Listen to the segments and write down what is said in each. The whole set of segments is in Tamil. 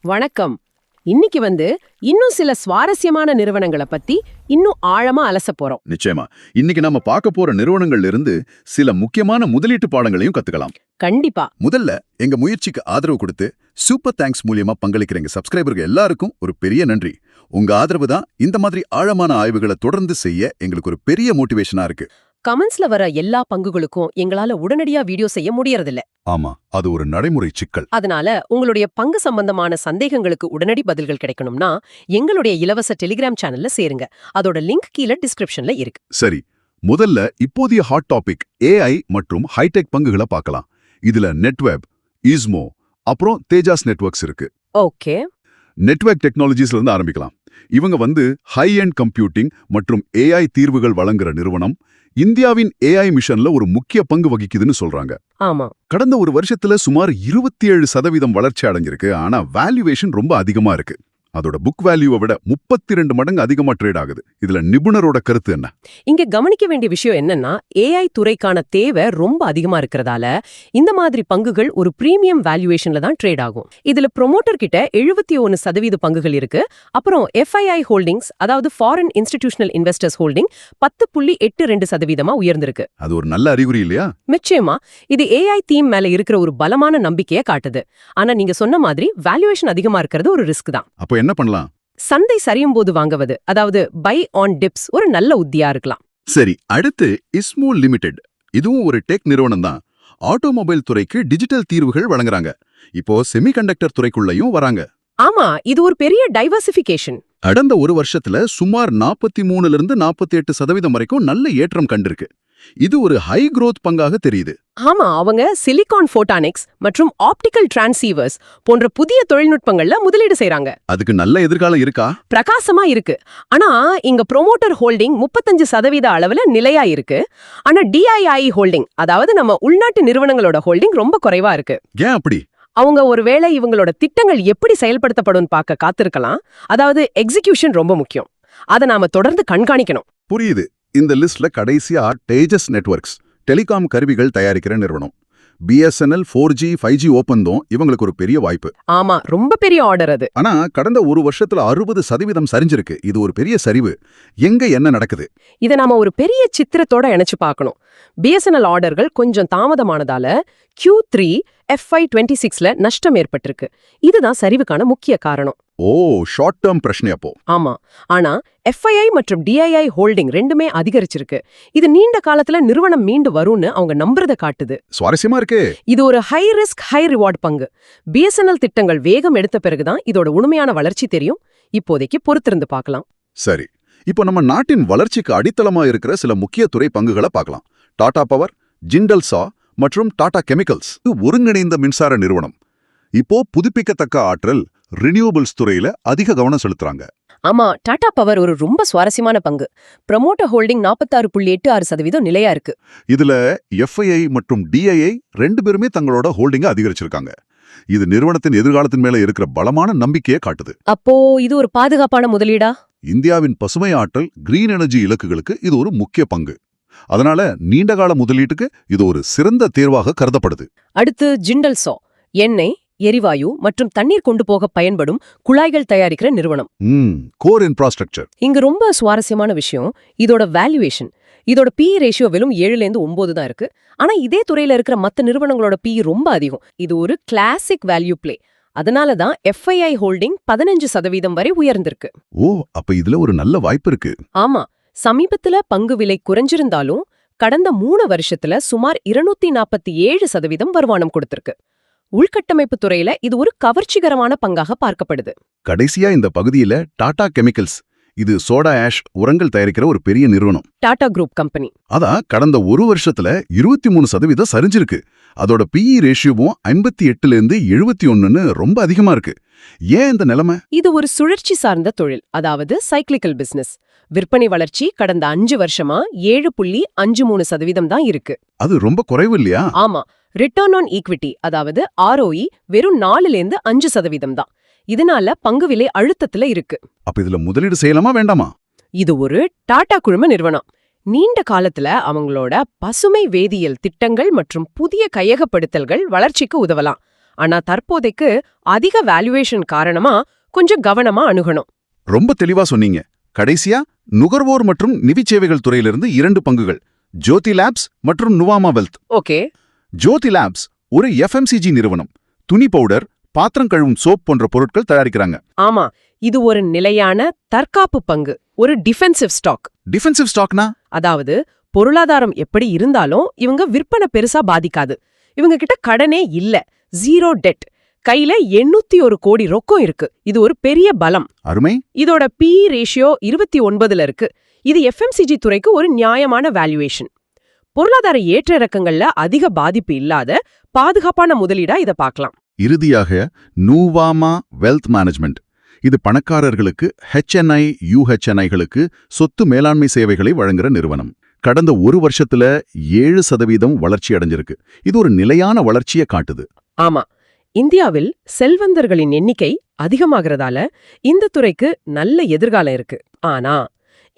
வணக்கம். இன்னைக்கு இன்னும் சில சுவாரஸ்யமான நிறுவனங்களை பத்தி இன்னும் ஆழமா அலச போறோம். நிச்சயமா. இன்னைக்கு நாம பார்க்க போற நிறுவனங்கள்ல இருந்து சில முக்கியமான முதலீட்டு பாடங்களையும் கத்துக்கலாம். கண்டிப்பா. முதல்ல எங்க முயற்சிக்கு ஆதரவு கொடுத்து சூப்பர் தேங்க்ஸ் மூலியமா பங்களிக்கிற எங்க சப்ஸ்கிரைபர்கள் எல்லாருக்கும் ஒரு பெரிய நன்றி. உங்க ஆதரவு தான் இந்த மாதிரி ஆழமான ஆய்வுகளை தொடர்ந்து செய்ய எங்களுக்கு ஒரு பெரிய மோட்டிவேஷனா இருக்கு. கமெண்ட்ஸ்ல வர எல்லா பங்குகளுக்கும் எங்களால உடனடியா வீடியோ செய்ய முடியறதில்ல. ஆமா, அது ஒரு நடைமுறை சிக்கல். அதனால உங்களுடைய பங்கு சம்பந்தமான சந்தேகங்களுக்கு உடனடி பதில்கள் கிடைக்கணும்னா எங்களுடைய இலவச டெலிகிராம் சேனல்ல சேருங்க. அதோட லிங்க் கீழே டிஸ்கிரிப்ஷன்ல இருக்கு. சரி, முதல்ல இப்போதைய ஹாட் டாபிக் AI மற்றும் ஹைடெக் பங்குகளை பார்க்கலாம். இதுல நெட்வெப், ஈஸ்மோ, அப்புறம் தேஜாஸ் நெட்வொர்க்ஸ் இருக்கு. ஓகே. நெட்வொர்க் டெக்னாலஜிஸ்ல இருந்து ஆரம்பிக்கலாம். இவங்க ஹை எண்ட் கம்ப்யூட்டிங் மற்றும் AI தீர்வுகள் வழங்குற நிறுவனம். இந்தியாவின் AI மிஷன்ல ஒரு முக்கிய பங்கு வகிக்குதுன்னு சொல்றாங்க. ஆமா. கடந்த ஒரு வருஷத்துல சுமார் 27% வளர்ச்சி அடைஞ்சிருக்கு. ஆனா வேல்யூவேஷன் ரொம்ப அதிகமா இருக்கு. அதோட புக் வேல்யூவை விட 32 மடங்கு அதிகமா ட்ரேட் ஆகுது. இதுல நிபுணரோட கருத்து என்ன? இங்க கவனிக்க வேண்டிய விஷயம் என்னன்னா, AI துறைக்கான தேவை ரொம்ப அதிகமா இருக்கிறதால இந்த மாதிரி பங்குகள் ஒரு பிரீமியம் வேல்யூவேஷன்ல தான் ட்ரேட் ஆகும். இதுல ப்ரொமோட்டர் கிட்ட 71% பங்குகள் இருக்கு. அப்புறம் FII ஹோல்டிங்ஸ், அதாவது ஃபாரின் இன்ஸ்டிடியூஷனல் இன்வெஸ்டர்ஸ் ஹோல்டிங் 10.82% உயர்ந்திருக்கு. அது ஒரு நல்ல அறிகுறி இல்லையா? நிச்சயமா. இது AI தீம் மேல இருக்கிற ஒரு பலமான நம்பிக்கையை காட்டுது. ஆனா நீங்க சொன்ன மாதிரி வேல்யூவேஷன் அதிகமா இருக்கிறது ஒரு ரிஸ்க் தான். அப்ப என்ன பண்ணலாம்? சந்தை சரியும் போது வாங்குவது, அதாவது பை ஆன் டிப்ஸ், ஒரு நல்ல உத்தியா இருக்கலாம். சரி, அடுத்து இஸ்மோ லிமிடெட். இதுவும் ஒரு டெக் நிறுவனம் தான். ஆட்டோமொபைல் துறைக்கு டிஜிட்டல் தீர்வுகள் வழங்குறாங்க. இப்போ செமிகண்டக்டர் துறைக்குள்ளயும் வராங்க. ஆமா, இது ஒரு பெரிய டைவர்சிஃபிகேஷன். கடந்த ஒரு வருஷத்துல சுமார் 43% வரைக்கும் நல்ல ஏற்றம் கண்டிருக்கு. இது ஒரு ஹை growth பங்காக தெரியுது. ஆமா, அவங்க சிலிகான் போட்டானிக்ஸ் மற்றும் ஆப்டிகல் டிரான்சீவர்ஸ் போன்ற புதிய தொழில்நுட்பங்கள்ல முதலீடு செய்றாங்க. அதுக்கு நல்ல எதிர்காலம் இருக்கா? பிரகாசமா இருக்கு. ஆனா இங்க ப்ரொமோட்டர் ஹோல்டிங் 35% அளவுல நிலையா இருக்கு. ஆனா DII ஹோல்டிங், அதாவது நம்ம உள்நாட்டு நிறுவனங்களோட ஹோல்டிங் ரொம்ப குறைவா இருக்கு. ஏன் அப்படி? அவங்க ஒருவேளை இவங்களோட திட்டங்கள் எப்படி செயல்படுத்தப்படும் பார்க்க காத்திருக்கலாம். அதாவது எக்ஸிகியூஷன் ரொம்ப முக்கியம். அதை நாம தொடர்ந்து கண்காணிக்கணும். புரியுது. இந்த லிஸ்ட்ல கடைசியா தேஜஸ் நெட்வொர்க்ஸ், டெலிகாம் கருவிகள் தயாரிக்கிற நிறுவனம். BSNL 4G 5G ஒப்பந்தம் இவங்களுக்கு ஒரு பெரிய வாய்ப்பு. ஆமா, ரொம்ப பெரிய ஆர்டர் அது. ஆனா கடந்த ஒரு வருஷத்துல 60% சரிஞ்சிருக்கு. இது ஒரு பெரிய சரிவு. எங்க என்ன நடக்குது? இதை நாம ஒரு பெரிய சித்திரத்தோட இணைச்சு பார்க்கணும். BSNL ஆர்டர்கள் கொஞ்சம் தாமதமானதால Q3 FY26ல நஷ்டம் ஏற்பட்டிருக்கு. இதுதான் சரிவுக்கான முக்கிய காரணம். ஓ, ஷார்ட் டேர்ம் பிரச்சனை அப்போ. ஆமா, ஆனா FII மற்றும் DII ஹோல்டிங் ரெண்டுமே அதிகரிச்சிருக்கு. இது நீண்ட காலத்துல நிறுவனம் மீண்டு வரும்னு அவங்க நம்புறத காட்டுது. சுவாரஸ்யமா இருக்கு. இது ஒரு ஹை ரிஸ்க் ஹை ரிவார்ட் பங்கு. BSNL திட்டங்கள் வேகம் எடுத்த பிறகுதான் இதோட உண்மையான வளர்ச்சி தெரியும். இப்போதைக்கு பொறுத்திருந்து பார்க்கலாம். சரி, இப்போ நம்ம நாட்டின் வளர்ச்சிக்கு அடித்தளமா இருக்கிற சில முக்கிய துறை பங்குகளை பார்க்கலாம். டாடா பவர், ஜிண்டல் சா மற்றும் டாடா கெமிக்கல்ஸ் ஒருங்கிணைந்த மின்சார நிறுவனம். இப்போ புதுப்பிக்கத்தக்க ஆற்றல் ரினியூவபிள்ஸ் துறையில அதிக கவனம் செலுத்துறாங்க. ஆமா, டாடா பவர் ஒரு ரொம்ப சுவாரஸ்யமான பங்கு. ப்ரமோட்டர் ஹோல்டிங் 46.86% நிலையா இருக்கு. இதுல FII மற்றும் DII ரெண்டு பேருமே தங்களோட ஹோல்டிங்க அதிகரிச்சிருக்காங்க. இது நிறுவனத்தின் எதிர்காலத்தின் மேல இருக்கிற பலமான நம்பிக்கையை காட்டுது. அப்போ இது ஒரு பாதுகாப்பான முதலீடா? இந்தியாவின் பசுமை ஆற்றல் கிரீன் எனர்ஜி இலக்குகளுக்கு இது ஒரு முக்கிய பங்கு. அதனால நீண்டகால முதலீட்டுக்கு இது ஒரு சிறந்த தேர்வாக கருதப்படுது. அடுத்து ஜிண்டல் சா, எண்ணெய், எரிவாயு மற்றும் தண்ணீர் கொண்டு போக பயன்படும் குழாய்கள் தயாரிக்கிற நிறுவனம். Core infrastructure. இங்க ரொம்ப சுவாரஸ்யமான விஷயம் இதோட வேல்யூவேஷன். இதோட PE ரேஷியோ வெறும் 7லேருந்து 9 தான் இருக்கு. ஆனா இதே துறையில இருக்கிற மத்த நிறுவனங்களோட PE ரொம்ப அதிகம். இது ஒரு கிளாசிக் வேல்யூ பிளே. அதனாலதான் FII ஹோல்டிங் 15% வரை உயர்ந்திருக்கு. ஓ, அப்ப இதுல ஒரு நல்ல வாய்ப்பு இருக்கு. ஆமா, சமீபத்துல பங்கு விலை குறைஞ்சிருந்தாலும் கடந்த 3 வருஷத்துல சுமார் 247% வருமானம் கொடுத்திருக்கு. உள்கட்டமைப்பு துறையில இது ஒரு கவர்ச்சிகரமான பங்காக பார்க்கப்படுது. கடைசியா இந்த பகுதியில டாடா கெமிக்கல்ஸ். இது சோடா ஆஷ் உரங்கள் தயாரிக்கிற ஒரு பெரிய நிறுவனம். Tata group company. அதான் கடந்த ஒரு வருஷத்துல 23% சரிஞ்சிருக்கு. அதோட PE ரேஷியோவும் 58லேருந்து 71ன்னு ரொம்ப அதிகமா இருக்கு. ஏன் இந்த நிலைமை? இது ஒரு சுழற்சி சார்ந்த தொழில், அதாவது சைக்கிளிக்கல் பிசினஸ். விற்பனை வளர்ச்சி கடந்த 5 வருஷமா 7.53% தான் இருக்கு. அது ரொம்ப குறைவு இல்லையா? ஆமா, ரிட்டர்ன் ஆன் ஈக்விட்டி, அதாவது ROE வெறும் 4லேருந்து 5% தான். இதனால பங்கு விலை அழுத்தத்துல இருக்கு. அப்ப இதுல முதலீடு செய்யலாமா வேண்டாமா? இது ஒரு டாடா குழும நிறுவனம். நீண்ட காலத்துல அவங்களோட பசுமை வேதியியல் திட்டங்கள் மற்றும் புதிய கையகப்படுத்தல்கள் வளர்ச்சிக்கு உதவலாம். ஆனா தற்போதைக்கு அதிக வேல்யூவேஷன் காரணமா கொஞ்சம் கவனமா அணுகணும். ரொம்ப தெளிவா சொன்னீங்க. கடைசியா நுகர்வோர் மற்றும் நிதிச் சேவைகள் துறையிலிருந்து 2 பங்குகள், ஜோதி லேப்ஸ் மற்றும் நுவாமா வெல்த். ஓகே. ஜோதி லேப்ஸ் ஒரு FMCG நிறுவனம். துணி பவுடர், பாத்திரம் கழுவும் சோப் போன்ற பொருட்கள் தயாரிக்கிறாங்க. ஆமா, இது ஒரு நிலையான தற்காப்பு பங்கு, ஒரு டிஃபென்சிவ் ஸ்டாக். டிஃபென்சிவ் ஸ்டாக்னா? அதாவது பொருளாதாரம் எப்படி இருந்தாலும் இவங்க விற்பனை பெருசா பாதிக்காது. இவங்க கிட்ட கடனே இல்ல, 0 டெட். கையில 801 கோடி ரொக்கம் இருக்கு. இது ஒரு பெரிய பலம். அருமை. இதோட PE ரேஷியோ 29ல இருக்கு. இது FMCG துறைக்கு ஒரு நியாயமான வேல்யூவேஷன். பொருளாதார ஏற்ற இறக்கங்கள்ல அதிக பாதிப்பு இல்லாத பாதுகாப்பான முதலீடா இத பார்க்கலாம். இறுதியாக நுவாமா வெல்த் மேனேஜ்மெண்ட். இது பணக்காரர்களுக்கு HNI, UHNIகளுக்கு சொத்து மேலாண்மை சேவைகளை வழங்குற நிறுவனம். கடந்த 1 வருஷத்துல 7% வளர்ச்சி அடைஞ்சிருக்கு. இது ஒரு நிலையான வளர்ச்சியை காட்டுது. ஆமா, இந்தியாவில் செல்வந்தர்களின் எண்ணிக்கை அதிகமாகறதால இந்த துறைக்கு நல்ல எதிர்காலம் இருக்கு. ஆனா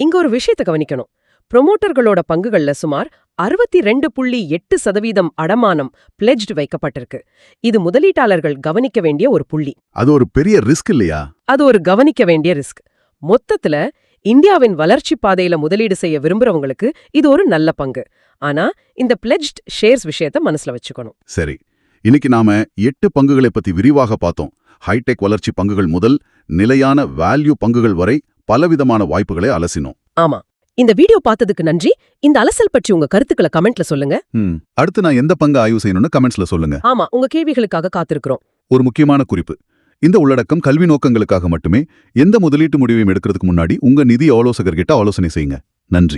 இங்க ஒரு விஷயத்தை கவனிக்கணும். ப்ரொமோட்டர்களோட பங்குகள்ல சுமார் 62.8% அடமானம் பிளெஜ்டு வைக்கப்பட்டிருக்கு. இது முதலீட்டாளர்கள் கவனிக்க வேண்டிய ஒரு புள்ளி. அது ஒரு பெரிய ரிஸ்க் இல்லையா? அது ஒரு கவனிக்க வேண்டிய ரிஸ்க். மொத்தத்துல இந்தியாவின் வளர்ச்சி பாதையில முதலீடு செய்ய விரும்புறவங்களுக்கு இது ஒரு நல்ல பங்கு. ஆனா இந்த பிளெஜ்ட் ஷேர்ஸ் விஷயத்தை மனசுல வச்சுக்கணும். சரி, இன்னைக்கு நாம 8 பங்குகளை பத்தி விரிவாக பார்த்தோம். ஹைடெக் வளர்ச்சி பங்குகள் முதல் நிலையான வேல்யூ பங்குகள் வரை பலவிதமான வாய்ப்புகளை அலசினோம். ஆமா, இந்த வீடியோ பார்த்ததுக்கு நன்றி. இந்த அலசல் பற்றி உங்க கருத்துக்களை கமெண்ட்ல சொல்லுங்க. அடுத்து நான் எந்த பங்கு ஆய்வு செய்யணும்னு கமெண்ட்ஸ்ல சொல்லுங்க. ஆமா, உங்க கேள்விகளுக்காக காத்திருக்கிறோம். ஒரு முக்கியமான குறிப்பு: இந்த உள்ளடக்கம் கல்வி நோக்கங்களுக்காக மட்டுமே. எந்த முதலீட்டு முடிவையும் எடுக்கிறதுக்கு முன்னாடி உங்க நிதி ஆலோசகர்கிட்ட ஆலோசனை செய்யுங்க. நன்றி.